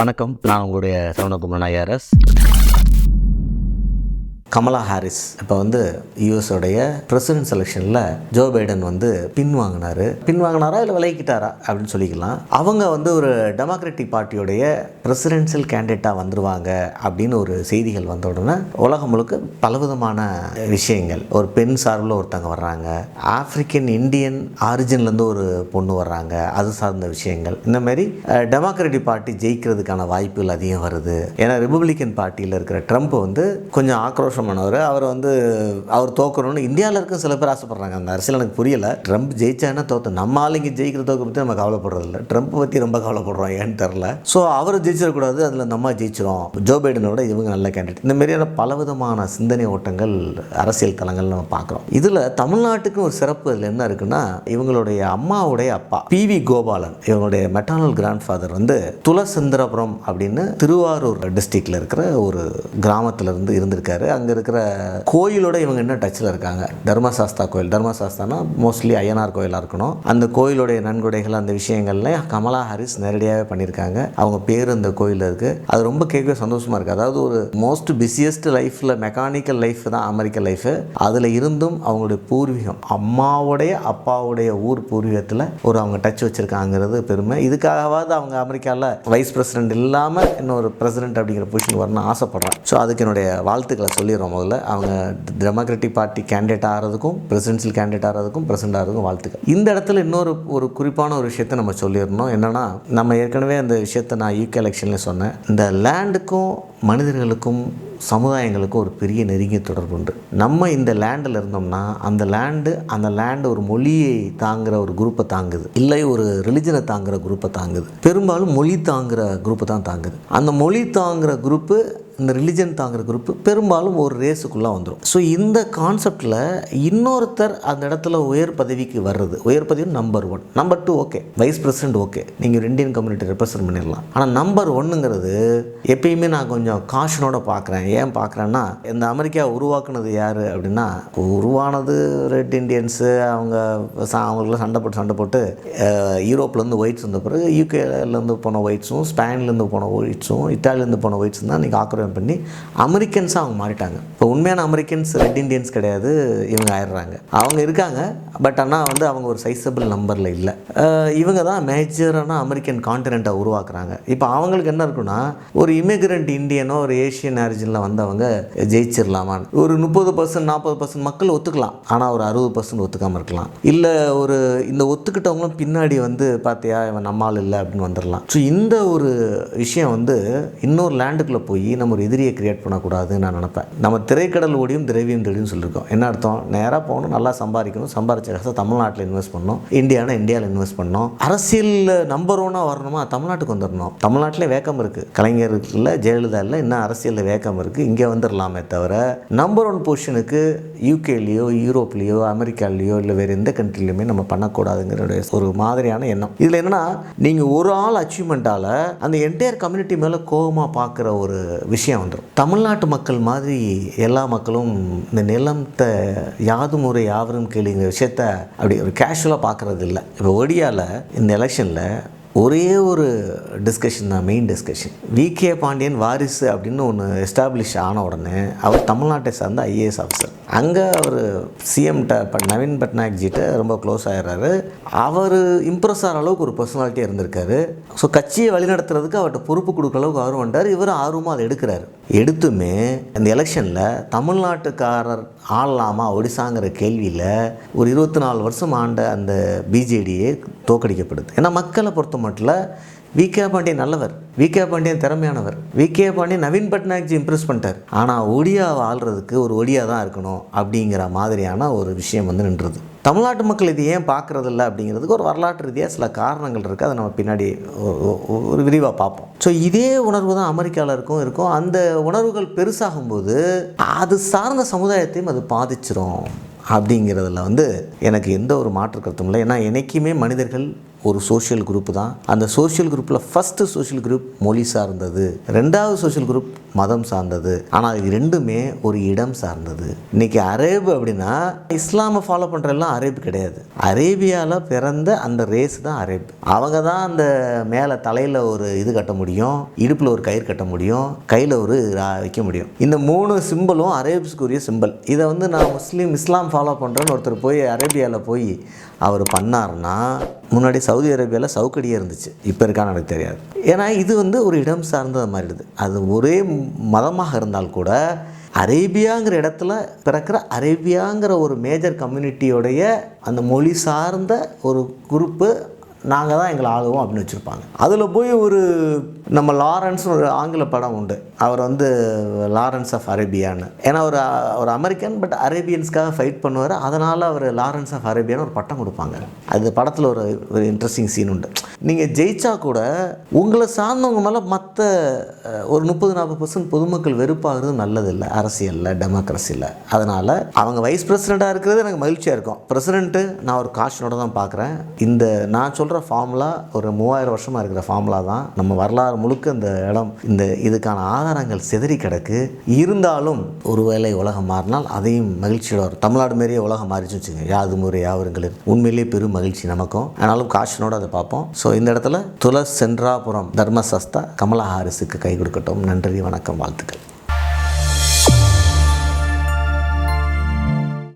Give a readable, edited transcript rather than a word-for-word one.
வணக்கம். நான் உங்களுடைய சரவணகுமார் ஐஆர்எஸ். கமலா ஹாரிஸ் இப்போ யூஎஸோடைய பிரசிடென்ட் செலெக்ஷனில் ஜோ பைடன் பின்வாங்கினாரா இல்லை விலகிக்கிட்டாரா அப்படின்னு சொல்லிக்கலாம். அவங்க ஒரு டெமோக்ராட்டிக் பார்ட்டியோடைய பிரசிடென்ஷியல் கேண்டிடேட்டாக வந்துருவாங்க அப்படின்னு ஒரு செய்திகள் வந்த உடனே உலகம் முழுக்க பலவிதமான விஷயங்கள். ஒரு பெண் சார்பில் ஒருத்தங்க வர்றாங்க, ஆப்பிரிக்கன் இந்தியன் ஆரிஜின்லேருந்து ஒரு பொண்ணு வர்றாங்க, அது சார்ந்த விஷயங்கள். இந்த மாதிரி டெமோக்ராட்டிக் பார்ட்டி ஜெயிக்கிறதுக்கான வாய்ப்புகள் அதிகம் வருது. ஏன்னா ரிப்பப்ளிக்கன் பார்ட்டியில் இருக்கிற ட்ரம்ப் கொஞ்சம் ஆக்ரோஷம் அவர் தோக்கணும்னு இந்தியாவில் இருக்க சில பேர் ஆசைப்படுறாங்க. அந்த அரசியல் எனக்கு புரியல. ட்ரம்ப் ஜெயிச்சானா தோத்த நம்ம ஆளுங்க ஜெயிக்கிற தோக்க பற்றி நம்ம கவலைப்படுறதில்ல, ட்ரம்ப் பற்றி ரொம்ப கவலைப்படுறோம். ஏன்னு தெரில. ஸோ அவர் ஜெயிச்சிடக்கூடாது, அதில் நம்ம ஜெயிச்சிரும், ஜோ பைடனோட இவங்க நல்ல கேண்டிடேட். இந்த மாதிரியான பலவிதமான சிந்தனை ஓட்டங்கள் அரசியல் தளங்கள் நம்ம பார்க்குறோம். இதில் தமிழ்நாட்டுக்கு ஒரு சிறப்பு இதில் என்ன இருக்குன்னா, இவங்களுடைய அம்மாவுடைய அப்பா பிவி கோபாலன், இவங்களுடைய மெட்டர்னல் கிராண்ட் ஃபாதர் துளசந்திரபுரம் அப்படின்னு திருவாரூர் டிஸ்ட்ரிக்டில் இருக்கிற ஒரு கிராமத்தில் இருந்திருக்காரு. அங்கே இருக்கிற கோயிலோட இவங்க என்ன டச்சில் இருக்காங்க. தர்மசாஸ்தா கோயில், தர்மசாஸ்தானா மோஸ்ட்லி ஐயனார் கோயிலாக இருக்கணும். அந்த கோயிலுடைய நன்கொடைகள், அந்த விஷயங்கள்லாம் கமலா ஹாரிஸ் நேரடியாகவே பண்ணியிருக்காங்க. அவங்க பேர் அந்த கோயிலில் இருக்குது. அது ரொம்ப கேட்கவே சந்தோஷமாக இருக்குது. அதாவது ஒரு மோஸ்ட் பிஸியஸ்ட் லைஃப்பில் மெக்கானிக்கல் லைஃப் தான் அமெரிக்கன் லைஃபு. அதில் இருந்தும் அவங்களுடைய பூர்வீகம், அம்மாவுடைய அப்பாவுடைய ஊர் பூர்வீகத்தில் அவங்க டச் வச்சுருக்காங்கிறது பெருமை. இதுக்காகவாவது அவங்க அமெரிக்காவில் வைஸ் பிரசிடென்ட் இல்லாமல் இன்னொரு பிரசிடென்ட் அப்படிங்கிற பொசிஷன் வரணும்னு ஆசைப்பட்றேன். ஸோ அதுக்கு என்னுடைய வாழ்த்துக்களை சொல்லிடுறோம். முதல்ல அவங்க டெமோக்ராட்டிக் பார்ட்டி கேண்டிடேட் ஆகிறதுக்கும் பிரசிடென்ஷியல் கேண்டிடேட் ஆகிறதுக்கும் பிரசிடென்ட் ஆகிறதுக்கும் வாழ்த்துக்கள். இந்த இடத்துல ஒரு குறிப்பான ஒரு விஷயத்தை நம்ம சொல்லிடணும். என்னென்னா, நம்ம ஏற்கனவே அந்த விஷயத்தை நான் யூகே எலெக்ஷன்லேயே சொன்னேன். இந்த லேண்டுக்கும் மனிதர்களுக்கும் சமுதாயங்களுக்கும் ஒரு பெரிய நெருங்கிய தொடர்பு உண்டு. நம்ம இந்த லேண்டில் இருந்தோம்னா அந்த லேண்டு ஒரு மொழியை தாங்குகிற ஒரு குரூப்பை தாங்குது, இல்லை ஒரு ரிலிஜனை தாங்குகிற குரூப்பை தாங்குது. பெரும்பாலும் மொழி தாங்குகிற குரூப்பை தான் தாங்குது. அந்த மொழி தாங்குகிற குரூப்பு, இந்த ரிலிஜன் தாங்குகிற குரூப்பு பெரும்பாலும் ஒரு ரேஸுக்குள்ளே வந்துடும். ஸோ இந்த கான்செப்டில் இன்னொருத்தர் அந்த இடத்துல உயர் பதவிக்கு வர்றது, உயர் பதவி number 1, number 2 okay, vice president okay, நீங்கள் இந்தியன் கம்யூனிட்டி ரெப்ரசன்ட் பண்ணிடலாம். ஆனால் நம்பர் 1ங்கிறது எப்பயுமே நான் கொஞ்சம் காஷனோட பார்க்குறேன். ஏன் பார்க்குறேன்னா, இந்த அமெரிக்கா உருவாக்குனது யார் அப்படின்னா, உருவானது ரெட் இண்டியன்ஸு. அவங்களுக்குலாம் சண்டை போட்டு யூரோப்லேருந்து ஒயிட்ஸ் வந்த பிறகு யூகேலேருந்து போன ஒயிட்ஸும், ஸ்பெயின்லேருந்து போன ஒயிட்ஸும், இட்டாலியிலேருந்து போன ஒயிட்ஸும் தான் நீங்கள் ஆக்கிரமிப்பு பண்ணி அமெரிக்கன்ஸாக அவங்க மாறிட்டாங்க. இப்போ உண்மையான அமெரிக்கன்ஸ் ரெட் இண்டியன்ஸ் கிடையாது, இவங்க ஆயிடுறாங்க. அவங்க இருக்காங்க, பட் ஆனால் அவங்க ஒரு சைஸபிள் நம்பரில் இல்லை. இவங்க தான் மேஜரான அமெரிக்கன் கான்டினெண்ட்டை உருவாக்குறாங்க. இப்போ அவங்களுக்கு என்ன இருக்குன்னா, ஒரு இமிக்ரெண்ட் இந்தியனோ ஒரு ஏஷியன் ஆரிஜினில் வந்தவங்க ஜெயிச்சிடலாமா, ஒரு 30% 40% மக்கள் ஒத்துக்கலாம், ஆனால் ஒரு 60% ஒத்துக்காமல் இருக்கலாம். இல்லை இந்த ஒத்துக்கிட்டவங்களும் பின்னாடி பார்த்தியா இவன் நம்மால் இல்லை அப்படின்னு வந்துடலாம். ஸோ இந்த ஒரு விஷயம் இன்னொரு லேண்டுக்குள்ளே போய் நம்ம ஒரு எதிரியை கிரியேட் பண்ணக்கூடாதுன்னு நான் நினைப்பேன். நம்ம திரைக்கடல் ஓடியும் திரவியம் தேடியும் சொல்லியிருக்கோம். என்ன அர்த்தம்? நேராக போகணும், நல்லா சம்பாதிக்கணும், சம்பாதிச்ச காசை தமிழ்நாட்டில் இன்வெஸ்ட் பண்ணணும், இந்தியாவில் இன்வெஸ்ட் பண்ணணும். அரசியலில் நம்பர் 1 வரணுமா, தமிழ்நாட்டுக்கு வந்துடணும். தமிழ்நாட்டிலே வேக்கம் இருக்குது, கலைஞருக்கு இல்லை, ஜெயலலிதா இல்லை, இன்னும் அரசியலில் வேக்கம் இருக்குது, இங்கே வந்துடலாமே தவிர நம்பர் 1 பொசிஷனுக்கு யூகேலேயோ யூரோப்லேயோ அமெரிக்காலேயோ இல்லை வேறு எந்த கண்ட்ரிலையுமே நம்ம பண்ணக்கூடாதுங்கிற ஒரு மாதிரியான எண்ணம். இதில் என்னென்னா, நீங்கள் ஒரு ஆள் அச்சீவ்மெண்ட்டால் அந்த என்டையர் கம்யூனிட்டி மேலே கோபமாக பார்க்குற ஒரு விஷயம் வந்துடும். தமிழ்நாட்டு மக்கள் மாதிரி எல்லா மக்களும் இந்த நிலத்தை யாதும் ஊரே யாவரும் கேளுங்கிற விஷயத்த அப்படி ஒரு கேஷுவலாக பார்க்குறது இல்லை. இப்போ ஒடியாவில் இந்த எலெக்ஷனில் ஒரே ஒரு டிஸ்கஷன் தான், மெயின் டிஸ்கஷன். விகே பாண்டியன் வாரிசு அப்படின்னு ஒன்று எஸ்டாப்ளிஷ் ஆன உடனே அவர் தமிழ்நாட்டை சார்ந்த ஐஏஎஸ் ஆஃபீஸர். அங்கே அவர் சிஎம்கிட்ட நவீன் பட்நாயக்ஜிட்ட ரொம்ப க்ளோஸ் ஆகிறாரு. அவர் இம்ப்ரெஸ் ஆகிற அளவுக்கு ஒரு பர்சனாலிட்டியாக இருந்திருக்காரு. ஸோ கட்சியை வழிநடத்துறதுக்கு அவர்கிட்ட பொறுப்பு கொடுக்குற அளவுக்கு ஆர்வம் வந்தார். இவர் ஆர்வமாக அதை எடுக்கிறாரு. எடுத்துமே இந்த எலெக்ஷனில் தமிழ்நாட்டுக்காரர் ஆளலாமா ஒடிசாங்கிற கேள்வியில் ஒரு 24 வருஷம் ஆண்ட அந்த பிஜேடியே தோக்கடிக்கப்படுது. ஏன்னா மக்களை பொறுத்த மட்டும் விகே பாண்டியன் நல்லவர், விகே பாண்டியன் திறமையானவர், விகே பாண்டியன் நவீன் பட்நாயக்ஜி இம்ப்ரெஸ் பண்ணிட்டார். ஆனால் ஒடியாவை ஆள்றதுக்கு ஒரு ஒடியா தான் இருக்கணும் அப்படிங்கிற மாதிரியான ஒரு விஷயம் நின்றுது. தமிழ்நாட்டு மக்கள் இது ஏன் பார்க்குறதில்ல அப்படிங்கிறதுக்கு ஒரு வரலாற்று ரீதியாக சில காரணங்கள் இருக்குது. அதை நம்ம பின்னாடி ஒரு விரிவாக பார்ப்போம். ஸோ இதே உணர்வு தான் அமெரிக்காவில் இருக்கும். அந்த உணர்வுகள் பெருசாகும்போது அது சார்ந்த சமுதாயத்தையும் அது பாதிச்சிரும் அப்படிங்கிறதுல எனக்கு எந்த ஒரு மாற்று கருத்தும் இல்லை. ஏன்னா என்றைக்குமே மனிதர்கள் ஒரு சோஷியல் குரூப் தான். அந்த சோஷியல் குரூப்பில் ஃபஸ்ட்டு சோஷியல் குரூப் மொழி சார்ந்தது, ரெண்டாவது சோஷியல் குரூப் மதம் சார்ந்தது. ஆனால் இது ரெண்டுமே ஒரு இடம் சார்ந்தது. இன்றைக்கி அரேபு அப்படின்னா இஸ்லாமை ஃபாலோ பண்ணுற எல்லாம் அரேபு கிடையாது. அரேபியாவில் பிறந்த அந்த ரேஸ் தான் அரேபு. அவங்க தான் அந்த மேலே தலையில் ஒரு இது கட்ட முடியும், இடுப்பில் ஒரு கயிறு கட்ட முடியும், கையில் ஒரு வைக்க முடியும். இந்த 3 சிம்பிளும் அரேப்ஸ்க்குரிய சிம்பிள். இதை வந்து நான் இஸ்லாம் ஃபாலோ பண்ணுறேன்னு ஒருத்தர் போய் அரேபியாவில் போய் அவர் பண்ணார்னா, முன்னாடி சவுதி அரேபியாவில் சவுக்கடியே இருந்துச்சு, இப்போ இருக்கான்னு எனக்கு தெரியாது. ஏன்னா இது வந்து ஒரு இடம் சார்ந்தது மாறிடுது. அது ஒரே மதமாக இருந்தால் கூட அரேபியாங்கிற இடத்துல பிறக்கிற அரேபியாங்கிற ஒரு மேஜர் கம்யூனிட்டியோடைய அந்த மொழி சார்ந்த ஒரு குரூப்பு நாங்கள் தான் எங்களை ஆளுவோம் அப்படின்னு வச்சுருப்பாங்க. அதில் போய் ஒரு நம்ம லாரன்ஸ் ஒரு ஆங்கில படம் உண்டு, அவர் வந்து லாரன்ஸ் ஆஃப் அரேபியான்னு. ஏன்னா ஒரு அமெரிக்கன் பட் அரேபியன்ஸ்க்காக ஃபைட் பண்ணுவார், அதனால் அவர் லாரன்ஸ் ஆஃப் அரேபியான்னு ஒரு பட்டம் கொடுப்பாங்க. அது படத்தில் ஒரு இன்ட்ரெஸ்டிங் சீன் உண்டு. நீங்கள் ஜெயிச்சா கூட உங்களை சார்ந்தவங்க மேலே மற்ற ஒரு 30-40% பொதுமக்கள் வெறுப்பாகிறது நல்லதில்லை அரசியலில், டெமோக்ரஸியில். அதனால் அவங்க வைஸ் பிரசிடெண்ட்டாக இருக்கிறது எனக்கு மகிழ்ச்சியாக இருக்கும். பிரசிடெண்ட்டு நான் ஒரு காஷனோட தான் பார்க்குறேன். இந்த நான் சொல்கிற ஃபார்முலா ஒரு 3000 வருஷமாக இருக்கிற ஃபார்முலா தான். நம்ம வரலாறு முழுக்க இந்த இடம் இதுக்கான ஆதாரங்கள் சிதறி கிடக்கு. இருந்தாலும் ஒருவேளை உலகம் மாறினால் அதையும் மகிழ்ச்சியோட வரும். தமிழ்நாடு மாரியே உலகம் மாறிச்சு வச்சுங்க, யாது முறை யாவருங்களில் உண்மையிலேயே பெரும் மகிழ்ச்சி நமக்கும். ஆனாலும் காஷனோடு அதை பார்ப்போம். ஸோ இந்த இடத்துல துலஸ் சென்றாபுரம் தர்மசஸ்தா கமலா ஹாரிஸுக்கு கை கொடுக்கட்டும். நன்றி, வணக்கம், வாழ்த்துக்கள்.